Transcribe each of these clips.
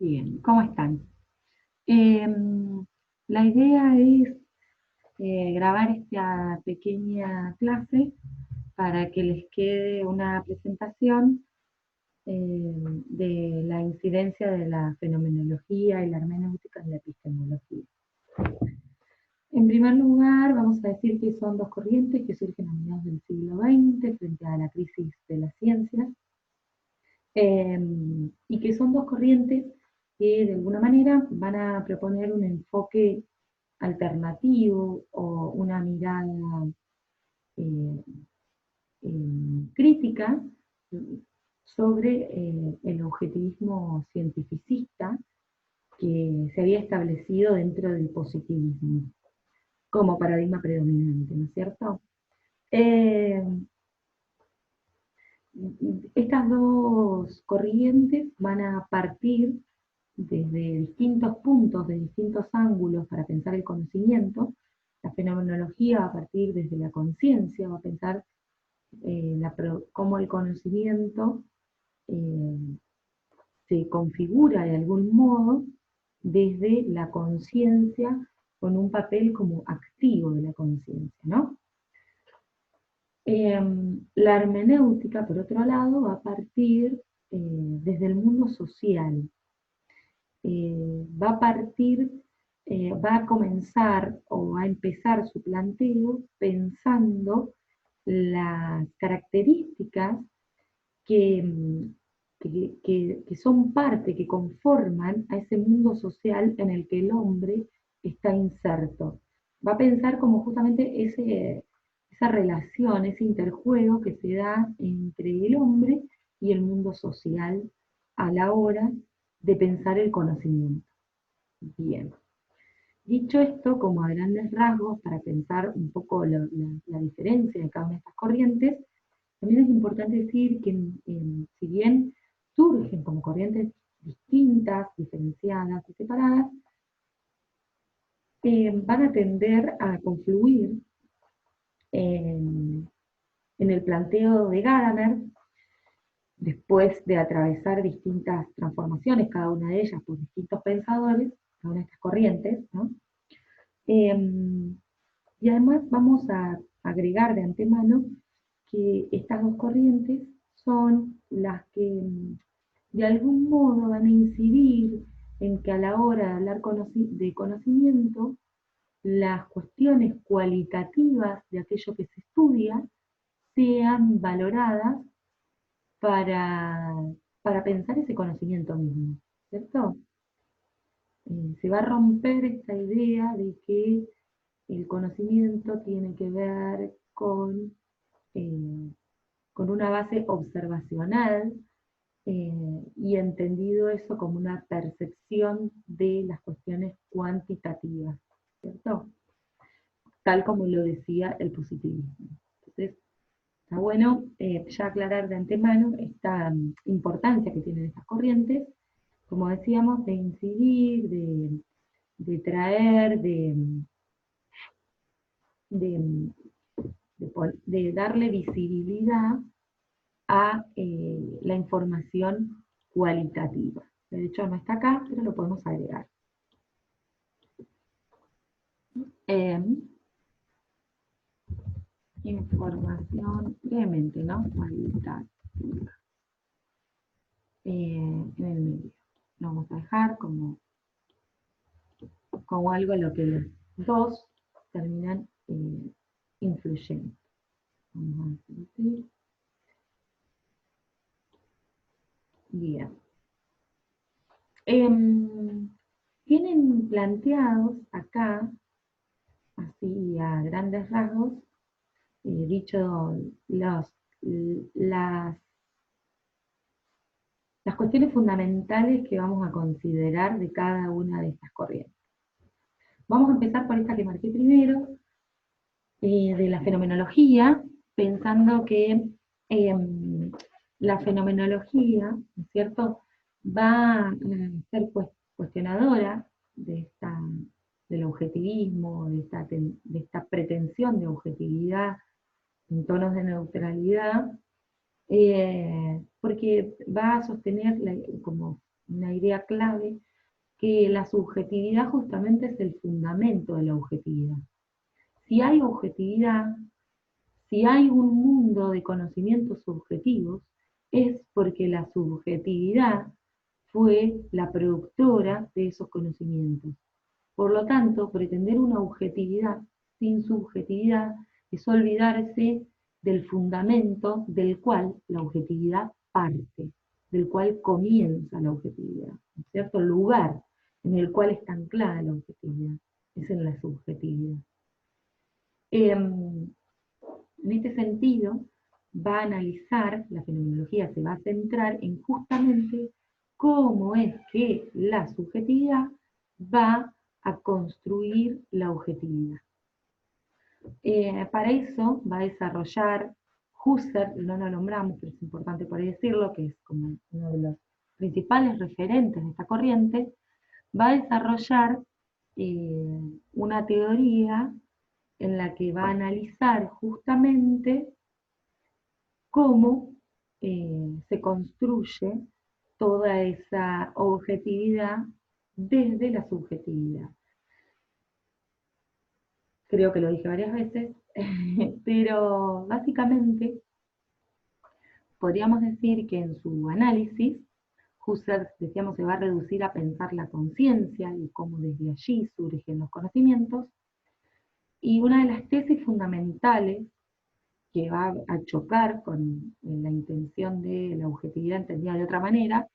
Bien, ¿cómo están? La idea es grabar esta pequeña clase para que les quede una presentación de la incidencia de la fenomenología y la hermenéutica en la epistemología. En primer lugar, vamos a decir que son dos corrientes que surgen a mediados del siglo XX frente a la crisis de las ciencias, y que son dos corrientes que de alguna manera van a proponer un enfoque alternativo o una mirada eh, crítica sobre el objetivismo cientificista que se había establecido dentro del positivismo como paradigma predominante, ¿no es cierto? Eh, Estas dos corrientes van a partir desde distintos puntos, de distintos ángulos para pensar el conocimiento. La fenomenología va a partir desde la conciencia, va a pensar cómo el conocimiento eh, se configura de algún modo desde la conciencia con un papel como activo de la conciencia, ¿no? La hermenéutica, por otro lado, va a partir desde el mundo social. Va a partir, va a comenzar o a empezar su planteo pensando las características que, que son parte, que conforman a ese mundo social en el que el hombre está inserto. Va a pensar como justamente esa relación, ese interjuego que se da entre el hombre y el mundo social a la hora de pensar el conocimiento. Bien. Dicho esto, como a grandes rasgos, para pensar un poco la diferencia de cada una de estas corrientes, también es importante decir que si bien surgen como corrientes distintas, diferenciadas y separadas, van a tender a confluir en el planteo de Gadamer, después de atravesar distintas transformaciones, cada una de ellas por distintos pensadores, cada una de estas corrientes, ¿no? Y además vamos a agregar de antemano que estas dos corrientes son las que de algún modo van a incidir en que a la hora de hablar de conocimiento, las cuestiones cualitativas de aquello que se estudia sean valoradas para, para pensar ese conocimiento mismo, ¿cierto? Se va a romper esta idea de que el conocimiento tiene que ver eh, con una base observacional, y entendido eso como una percepción de las cuestiones cuantitativas, ¿cierto? Tal como lo decía el positivismo. Entonces, está bueno ya aclarar de antemano esta importancia que tienen estas corrientes, como decíamos, de incidir, de traer, de, de darle visibilidad a la información cualitativa. De hecho, no está acá, pero lo podemos agregar. Información, brevemente, ¿no? Cualitativa. En el medio. Lo vamos a dejar como algo en lo que los dos terminan influyendo. Vamos a decir. Bien. Tienen planteados acá, así a grandes rasgos, dicho las, las cuestiones fundamentales que vamos a considerar de cada una de estas corrientes. Vamos a empezar por esta que marqué primero, de la fenomenología, pensando que la fenomenología, ¿no es cierto?, va a ser cuestionadora del objetivismo, de esta pretensión de objetividad en tonos de neutralidad, porque va a sostener como una idea clave, que la subjetividad justamente es el fundamento de la objetividad. Si hay objetividad, si hay un mundo de conocimientos subjetivos, es porque la subjetividad fue la productora de esos conocimientos. Por lo tanto, pretender una objetividad sin subjetividad es olvidarse del fundamento del cual la objetividad parte, del cual comienza la objetividad, ¿no es cierto? El lugar en el cual está anclada la objetividad es en la subjetividad. En este sentido, va a analizar, la fenomenología se va a centrar en justamente cómo es que la subjetividad va a construir la objetividad. Para eso va a desarrollar Husserl, no lo nombramos, pero es importante por ahí decirlo, que es como uno de los principales referentes de esta corriente, va a desarrollar una teoría en la que va a analizar justamente cómo se construye toda esa objetividad desde la subjetividad. Creo que lo dije varias veces, pero básicamente podríamos decir que en su análisis, Husserl, decíamos, se va a reducir a pensar la conciencia y cómo desde allí surgen los conocimientos, y una de las tesis fundamentales que va a chocar con la intención de la objetividad entendida de otra manera,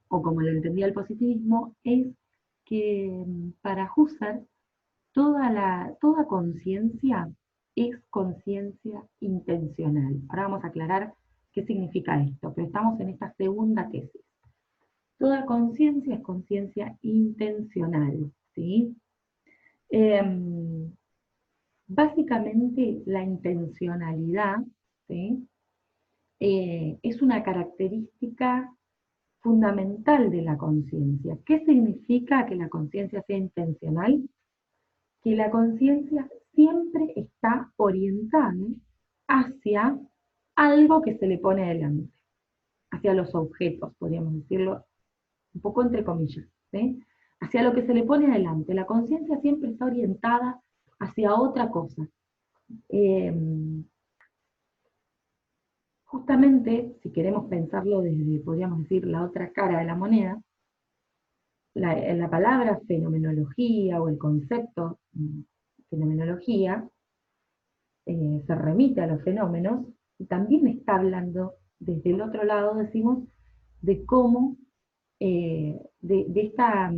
o como lo entendía el positivismo, es que para Husserl toda conciencia es conciencia intencional. Ahora vamos a aclarar qué significa esto, pero estamos en esta segunda tesis. Toda conciencia es conciencia intencional, ¿sí? Básicamente la intencionalidad, ¿sí? Es una característica fundamental de la conciencia. ¿Qué significa que la conciencia sea intencional? Que la conciencia siempre está orientada hacia algo que se le pone delante, hacia los objetos, podríamos decirlo un poco entre comillas, ¿sí? Hacia lo que se le pone delante. La conciencia siempre está orientada hacia otra cosa. Eh, Justamente, si queremos pensarlo desde, podríamos decir, la otra cara de la moneda, la palabra fenomenología o el concepto fenomenología se remite a los fenómenos y también está hablando desde el otro lado, decimos, de cómo, de esta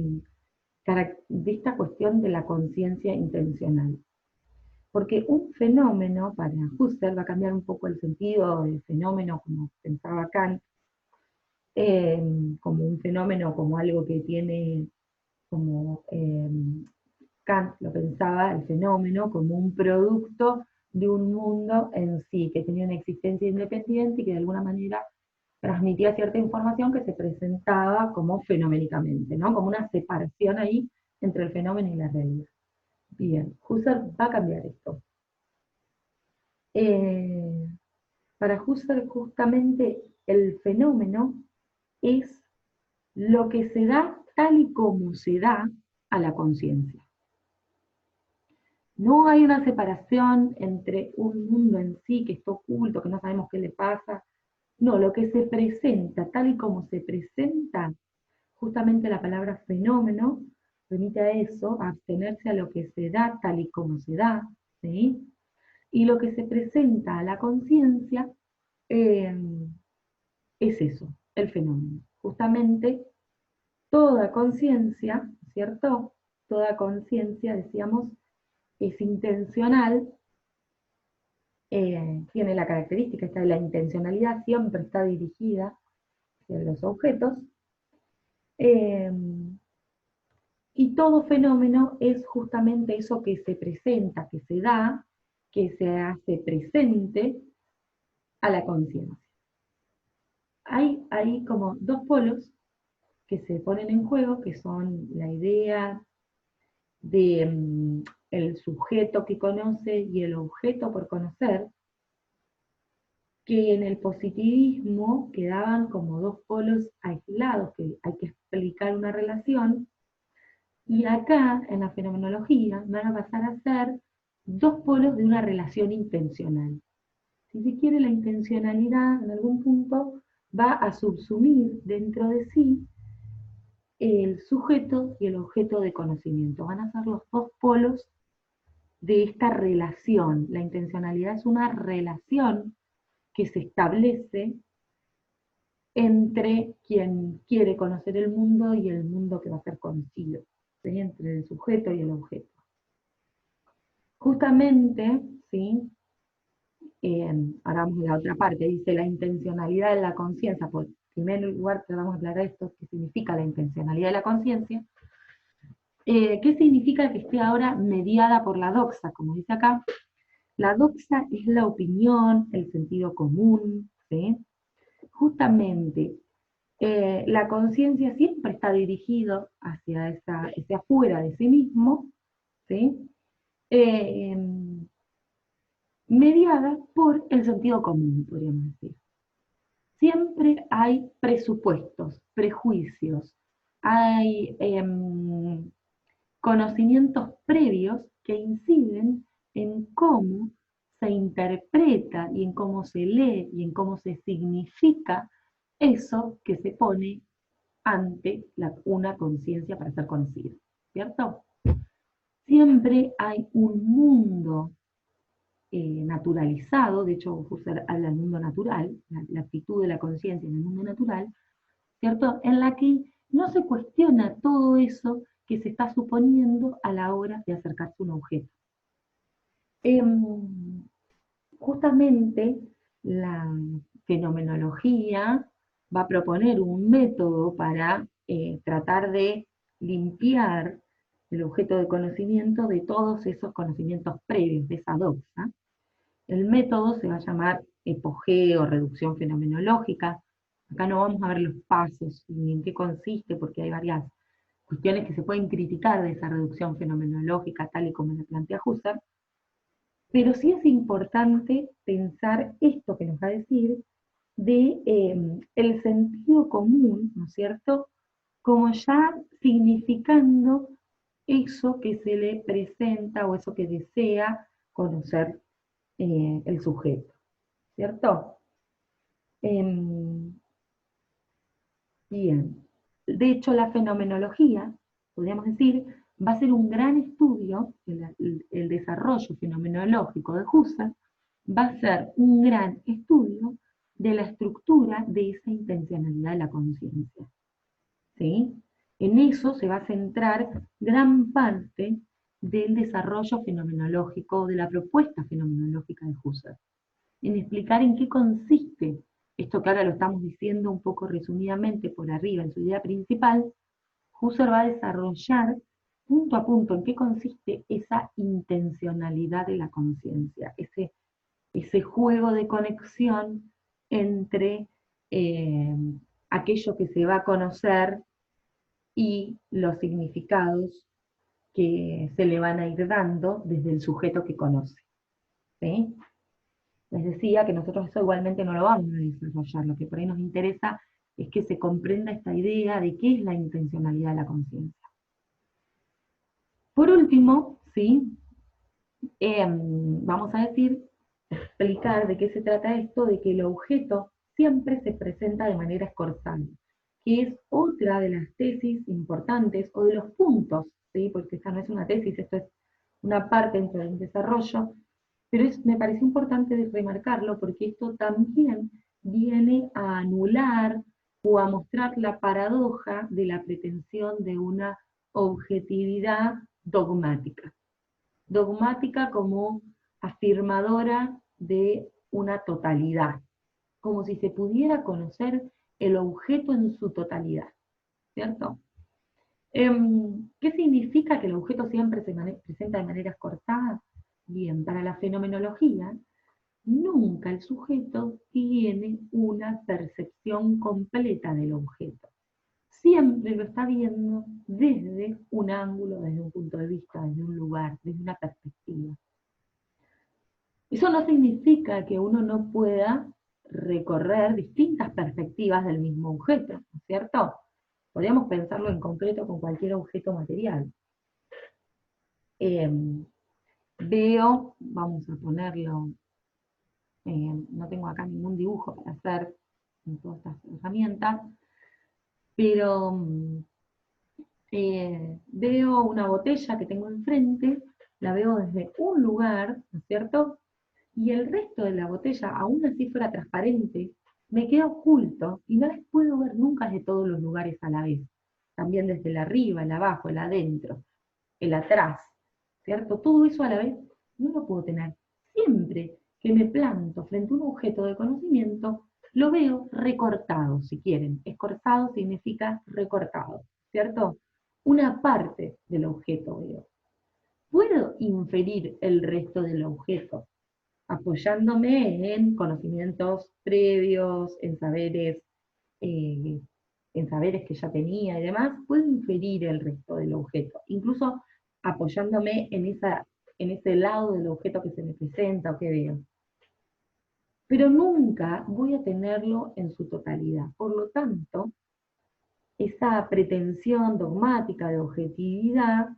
cuestión de la conciencia intencional. Porque un fenómeno, para Husserl, va a cambiar un poco el sentido del fenómeno, como pensaba Kant, como un fenómeno, como algo que tiene, como Kant lo pensaba, el fenómeno como un producto de un mundo en sí, que tenía una existencia independiente y que de alguna manera transmitía cierta información que se presentaba como fenoménicamente, ¿no? Como una separación ahí entre el fenómeno y la realidad. Bien, Husserl va a cambiar esto. Eh, para Husserl justamente el fenómeno es lo que se da tal y como se da a la conciencia. No hay una separación entre un mundo en sí que está oculto, que no sabemos qué le pasa. No, lo que se presenta, tal y como se presenta, justamente la palabra fenómeno remite a eso, a abstenerse a lo que se da tal y como se da, ¿sí? Y lo que se presenta a la conciencia eh, es eso, el fenómeno. Justamente toda conciencia, ¿cierto? Toda conciencia, decíamos, es intencional, tiene la característica esta de la intencionalidad, siempre está dirigida hacia los objetos, eh, y todo fenómeno es justamente eso que se presenta, que se da, que se hace presente a la conciencia. Hay como dos polos que se ponen en juego, que son la idea de el sujeto que conoce y el objeto por conocer, que en el positivismo quedaban como dos polos aislados, que hay que explicar una relación, y acá, en la fenomenología, van a pasar a ser dos polos de una relación intencional. Si se quiere, la intencionalidad en algún punto va a subsumir dentro de sí el sujeto y el objeto de conocimiento. Van a ser los dos polos de esta relación. La intencionalidad es una relación que se establece entre quien quiere conocer el mundo y el mundo que va a ser conocido, ¿sí? Entre el sujeto y el objeto. Justamente, ¿sí? Ahora vamos a la otra parte, dice la intencionalidad de la conciencia. Por primer lugar, te vamos a aclarar esto, qué significa la intencionalidad de la conciencia. ¿Qué significa que esté ahora mediada por la doxa? Como dice acá, la doxa es la opinión, el sentido común, ¿sí? Justamente, la conciencia siempre está dirigido hacia afuera de sí mismo, ¿sí? Eh, mediada por el sentido común, podríamos decir. Siempre hay presupuestos, prejuicios, hay conocimientos previos que inciden en cómo se interpreta y en cómo se lee y en cómo se significa eso que se pone ante una conciencia para ser conocida, ¿cierto? Siempre hay un mundo naturalizado, de hecho Husserl habla del mundo natural, la actitud de la conciencia en el mundo natural, ¿cierto? En la que no se cuestiona todo eso que se está suponiendo a la hora de acercarse a un objeto. Justamente la fenomenología va a proponer un método para tratar de limpiar el objeto de conocimiento de todos esos conocimientos previos, de esa doxa. El método se va a llamar epogeo, reducción fenomenológica. Acá no vamos a ver los pasos ni en qué consiste, porque hay varias cuestiones que se pueden criticar de esa reducción fenomenológica, tal y como la plantea Husserl, pero sí es importante pensar esto que nos va a decir de el sentido común, ¿no es cierto?, como ya significando eso que se le presenta o eso que desea conocer el sujeto, ¿cierto? Em, Bien. De hecho, la fenomenología, podríamos decir, va a ser un gran estudio, el desarrollo fenomenológico de Husserl, va a ser un gran estudio de la estructura de esa intencionalidad de la conciencia, ¿sí? En eso se va a centrar gran parte del desarrollo fenomenológico, de la propuesta fenomenológica de Husserl, en explicar en qué consiste esto que ahora lo estamos diciendo un poco resumidamente por arriba en su idea principal. Husserl va a desarrollar punto a punto en qué consiste esa intencionalidad de la conciencia, ese juego de conexión entre eh, aquello que se va a conocer y los significados que se le van a ir dando desde el sujeto que conoce, ¿sí? Les decía que nosotros eso igualmente no lo vamos a desarrollar, lo que por ahí nos interesa es que se comprenda esta idea de qué es la intencionalidad de la conciencia. Por último, ¿sí? Vamos a explicar de qué se trata esto, de que el objeto siempre se presenta de manera escorzante, que es otra de las tesis importantes o de los puntos, ¿sí? Porque esta no es una tesis, esto es una parte dentro del desarrollo, pero me parece importante remarcarlo porque esto también viene a anular o a mostrar la paradoja de la pretensión de una objetividad dogmática. Dogmática como afirmadora de una totalidad, como si se pudiera conocer el objeto en su totalidad, ¿cierto? ¿Qué significa que el objeto siempre se presenta de manera cortada? Bien, para la fenomenología, nunca el sujeto tiene una percepción completa del objeto. Siempre lo está viendo desde un ángulo, desde un punto de vista, desde un lugar, desde una perspectiva. Eso no significa que uno no pueda recorrer distintas perspectivas del mismo objeto, ¿no es cierto? Podríamos pensarlo en concreto con cualquier objeto material. Veo, vamos a ponerlo, no tengo acá ningún dibujo para hacer en todas estas herramientas, pero veo una botella que tengo enfrente, la veo desde un lugar, ¿no es cierto? Y el resto de la botella, aún así fuera transparente, me queda oculto y no las puedo ver nunca de todos los lugares a la vez. También desde el arriba, el abajo, el adentro, el atrás, ¿cierto? Todo eso a la vez no lo puedo tener. Siempre que me planto frente a un objeto de conocimiento, lo veo recortado, si quieren. Escorzado significa recortado, ¿cierto? Una parte del objeto veo. Puedo inferir el resto del objeto apoyándome en conocimientos previos, eh, en saberes que ya tenía y demás, puedo inferir el resto del objeto, incluso apoyándome en ese lado del objeto que se me presenta o que veo. Pero nunca voy a tenerlo en su totalidad. Por lo tanto, esa pretensión dogmática de objetividad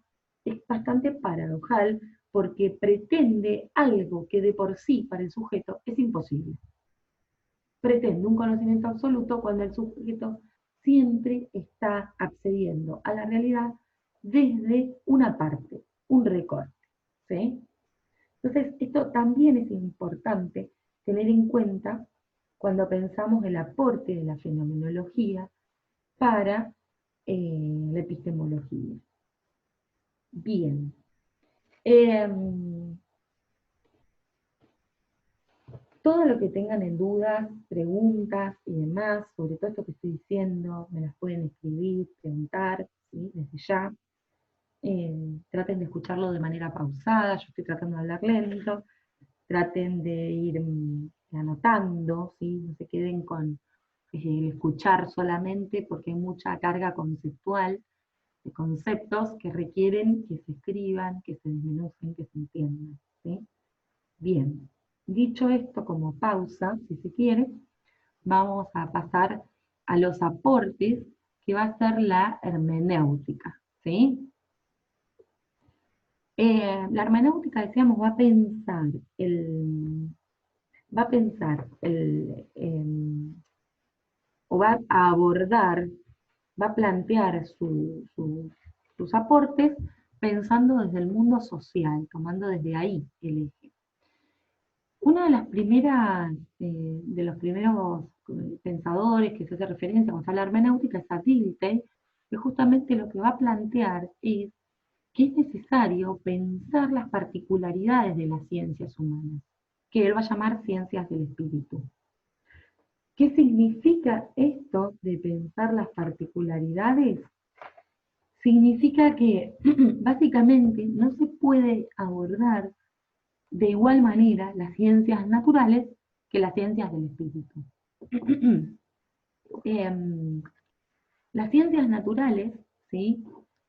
es bastante paradojal porque pretende algo que de por sí para el sujeto es imposible. Pretende un conocimiento absoluto cuando el sujeto siempre está accediendo a la realidad desde una parte, un recorte. ¿Sí? Entonces, esto también es importante tener en cuenta cuando pensamos el aporte de la fenomenología para la epistemología. Bien. Todo lo que tengan en dudas, preguntas y demás sobre todo esto que estoy diciendo, me las pueden escribir, preguntar, ¿sí? Desde ya. Traten de escucharlo de manera pausada, yo estoy tratando de hablar lento, traten de ir anotando, ¿sí? No se queden con escuchar solamente porque hay mucha carga conceptual de conceptos que requieren que se escriban, que se desmenucen, que se entiendan. ¿Sí? Bien, dicho esto como pausa, si se quiere, vamos a pasar a los aportes que va a ser la hermenéutica. ¿Sí? La hermenéutica, decíamos, va a pensar o va a abordar, va a plantear sus aportes pensando desde el mundo social, tomando desde ahí el eje. Una de las primeras, de los primeros pensadores que se hace referencia cuando se habla de hermenéutica es a Dilthey, que justamente lo que va a plantear es que es necesario pensar las particularidades de las ciencias humanas, que él va a llamar ciencias del espíritu. ¿Qué significa esto de pensar las particularidades? Significa que básicamente no se puede abordar de igual manera las ciencias naturales que las ciencias del espíritu. Las ciencias naturales, ¿sí?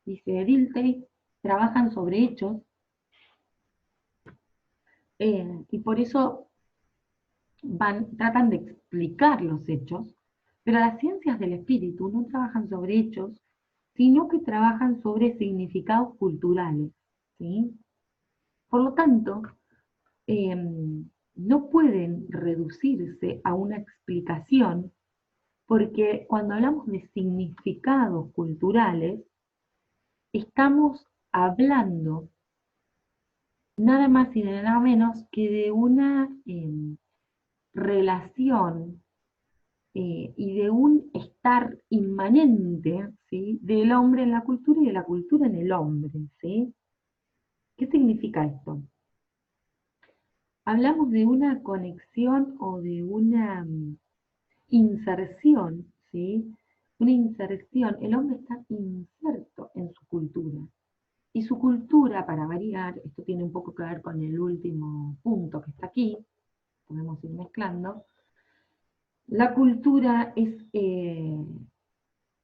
Dice Dilthey, trabajan sobre hechos y por eso tratan de explicar los hechos, pero las ciencias del espíritu no trabajan sobre hechos, sino que trabajan sobre significados culturales. ¿Sí? Por lo tanto, no pueden reducirse a una explicación, porque cuando hablamos de significados culturales, estamos hablando nada más y nada menos que de una relación y de un estar inmanente, ¿sí? Del hombre en la cultura y de la cultura en el hombre. ¿Sí? ¿Qué significa esto? Hablamos de una conexión o de una inserción, ¿sí? Una inserción, el hombre está inserto en su cultura. Y su cultura, para variar, esto tiene un poco que ver con el último punto que está aquí, podemos ir mezclando, la cultura es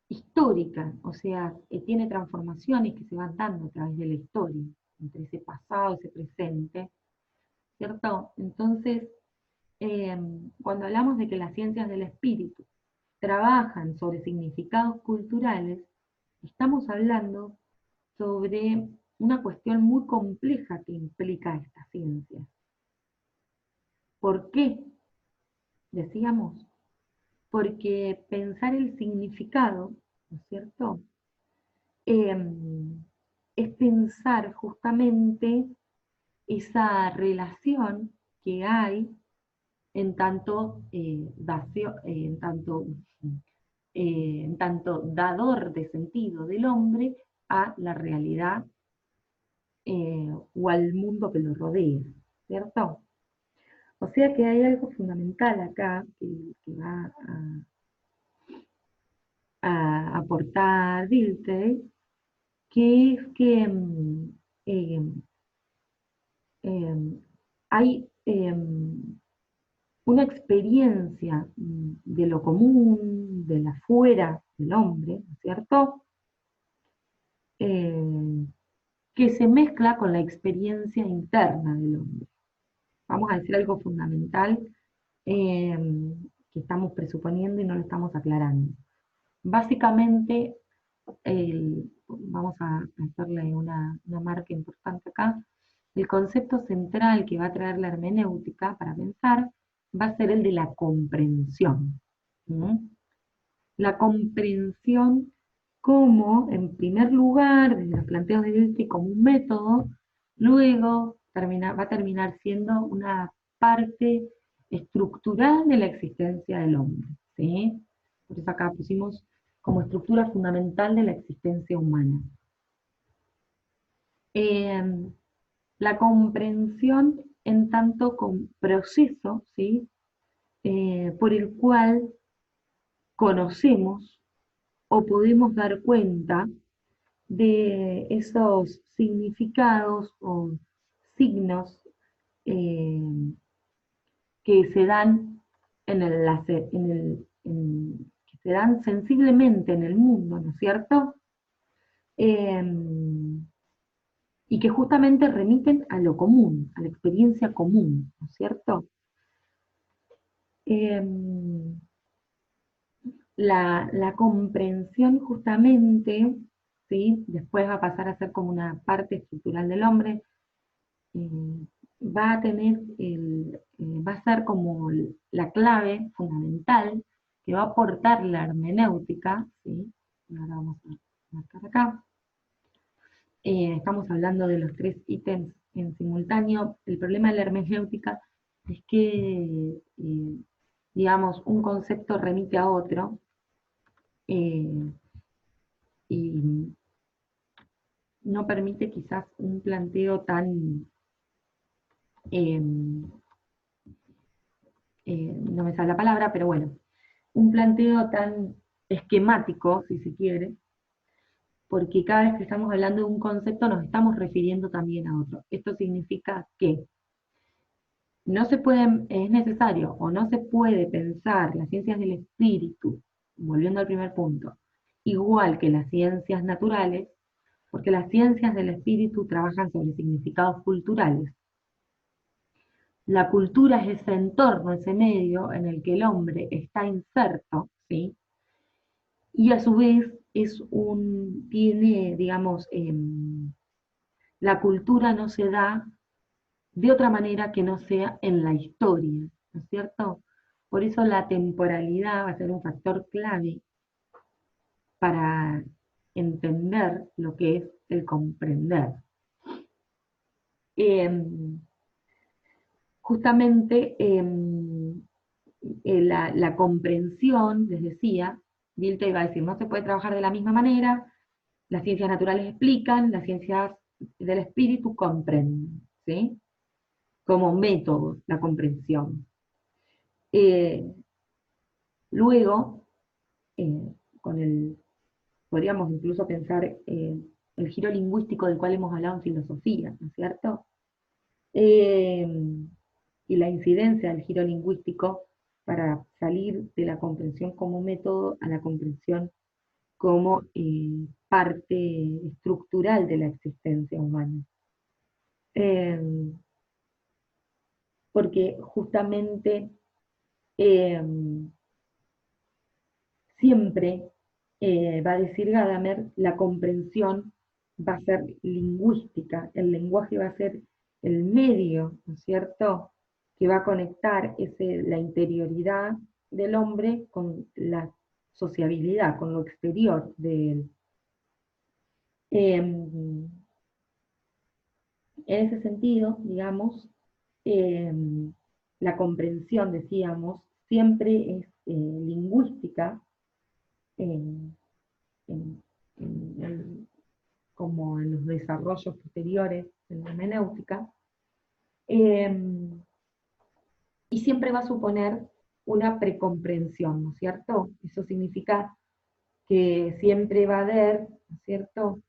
histórica, o sea, tiene transformaciones que se van dando a través de la historia, entre ese pasado, ese presente, ¿cierto? Entonces, cuando hablamos de que las ciencias del espíritu trabajan sobre significados culturales, estamos hablando sobre una cuestión muy compleja que implica esta ciencia. ¿Por qué? Decíamos, porque pensar el significado, ¿no es cierto? Es pensar justamente esa relación que hay en tanto, en tanto dador de sentido del hombre a la realidad o al mundo que lo rodea, ¿cierto? O sea que hay algo fundamental acá que va a aportar Dilthey, que es que eh, eh, hay una experiencia de lo común, de la fuera del hombre, ¿no es cierto? Eh, que se mezcla con la experiencia interna del hombre. Vamos a decir algo fundamental eh, que estamos presuponiendo y no lo estamos aclarando. Básicamente, vamos a hacerle una marca importante acá, el concepto central que va a traer la hermenéutica para pensar va a ser el de la comprensión. ¿Mm? La comprensión como, en primer lugar, desde los planteos de Dilthey como un método, luego va a terminar siendo una parte estructural de la existencia del hombre. ¿Sí? Por eso acá pusimos como estructura fundamental de la existencia humana. Eh, la comprensión en tanto con proceso, ¿sí? Por el cual conocemos o podemos dar cuenta de esos significados o signos eh, que se dan que se dan sensiblemente en el mundo, ¿no es cierto? Eh, y que justamente remiten a lo común, a la experiencia común, ¿no es cierto? Eh, la comprensión justamente, ¿sí? Después va a pasar a ser como una parte estructural del hombre, eh, va a tener va a ser como la clave fundamental que va a aportar la hermenéutica, ¿sí? Ahora vamos a marcar acá. Estamos hablando de los tres ítems en simultáneo. El problema de la hermenéutica es que, digamos, un concepto remite a otro, eh, y no permite quizás un planteo tan, eh, no me sale la palabra, pero bueno, un planteo tan esquemático, si se quiere, porque cada vez que estamos hablando de un concepto nos estamos refiriendo también a otro. Esto significa que no se puede, es necesario o no se puede pensar las ciencias del espíritu, volviendo al primer punto, igual que las ciencias naturales, porque las ciencias del espíritu trabajan sobre significados culturales. La cultura es ese entorno, ese medio en el que el hombre está inserto, ¿sí? Y a su vez tiene, digamos, la cultura no se da de otra manera que no sea en la historia, ¿no es cierto? Por eso la temporalidad va a ser un factor clave para entender lo que es el comprender. Eh, Justamente la comprensión, les decía, Dilthey va a decir, no se puede trabajar de la misma manera, las ciencias naturales explican, las ciencias del espíritu comprenden, ¿sí? Como método, la comprensión. Eh, Luego, eh, con podríamos incluso pensar el giro lingüístico del cual hemos hablado en filosofía, ¿no es cierto? Eh, y la incidencia del giro lingüístico para salir de la comprensión como método a la comprensión como parte estructural de la existencia humana. Eh, porque justamente eh, siempre, va a decir Gadamer, la comprensión va a ser lingüística, el lenguaje va a ser el medio, ¿no es cierto?, que va a conectar la interioridad del hombre con la sociabilidad, con lo exterior de él. En ese sentido, digamos, eh, la comprensión, decíamos, siempre es lingüística, en, en- como en los desarrollos posteriores en la hermenéutica, eh, y siempre va a suponer una precomprensión, ¿no es cierto? Eso significa que siempre va a haber, ¿no es cierto?,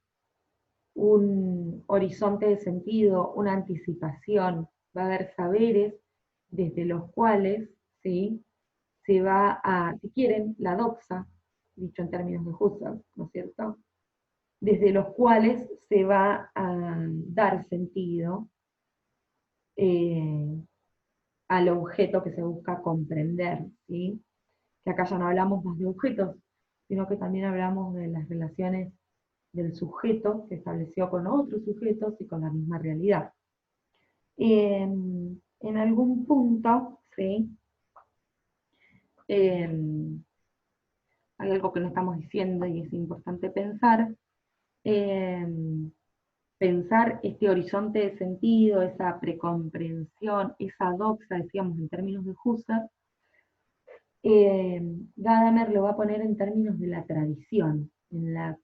un horizonte de sentido, una anticipación, va a haber saberes desde los cuales, ¿sí?, se va a, si quieren, la doxa, dicho en términos de Husserl, ¿no es cierto?, desde los cuales se va a dar sentido eh, al objeto que se busca comprender, ¿sí? Que acá ya no hablamos más de objetos, sino que también hablamos de las relaciones del sujeto que estableció con otros sujetos y con la misma realidad. En algún punto, ¿sí?, hay algo que no estamos diciendo y es importante pensar, eh, pensar este horizonte de sentido, esa precomprensión, esa doxa, decíamos en términos de Husserl, Gadamer lo va a poner en términos de la tradición,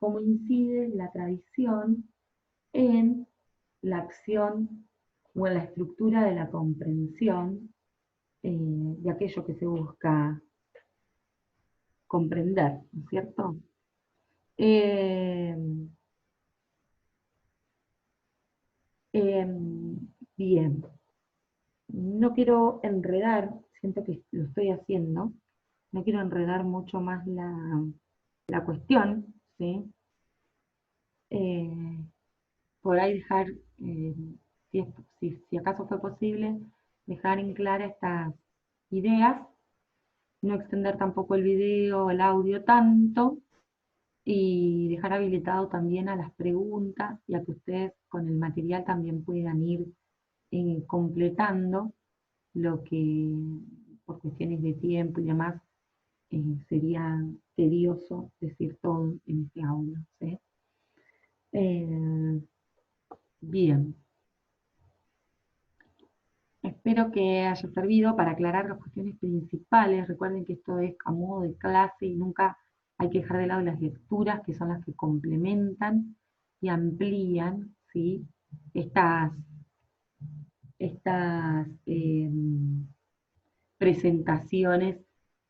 cómo incide la tradición en la acción o en la estructura de la comprensión de aquello que se busca comprender, ¿no es cierto? Eh, eh, Bien, no quiero enredar, siento que lo estoy haciendo, no quiero enredar mucho más la cuestión, ¿sí? Eh, por ahí dejar, si acaso fue posible, dejar en clara estas ideas, no extender tampoco el video, el audio tanto, y dejar habilitado también a las preguntas y a que ustedes con el material también puedan ir completando lo que por cuestiones de tiempo y demás sería tedioso decir todo en este audio, ¿sí? Eh, Bien, espero que haya servido para aclarar las cuestiones principales. Recuerden que esto es a modo de clase y nunca hay que dejar de lado las lecturas, que son las que complementan y amplían, ¿sí?, estas, estas presentaciones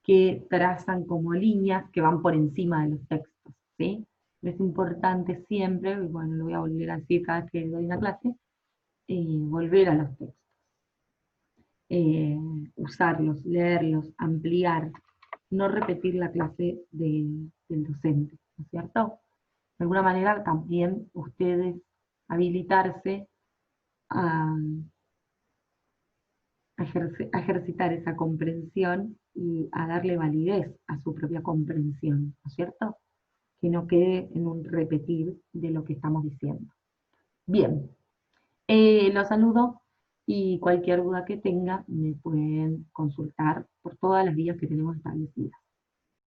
que trazan como líneas que van por encima de los textos, ¿sí? Es importante siempre, y bueno, lo voy a volver a decir cada vez que doy una clase, volver a los textos, eh, usarlos, leerlos, ampliar, no repetir la clase del docente, ¿no es cierto? De alguna manera también ustedes habilitarse a, a ejercitar esa comprensión y a darle validez a su propia comprensión, ¿no es cierto? Que no quede en un repetir de lo que estamos diciendo. Bien, los saludo y cualquier duda que tenga me pueden consultar por todas las vías que tenemos establecidas.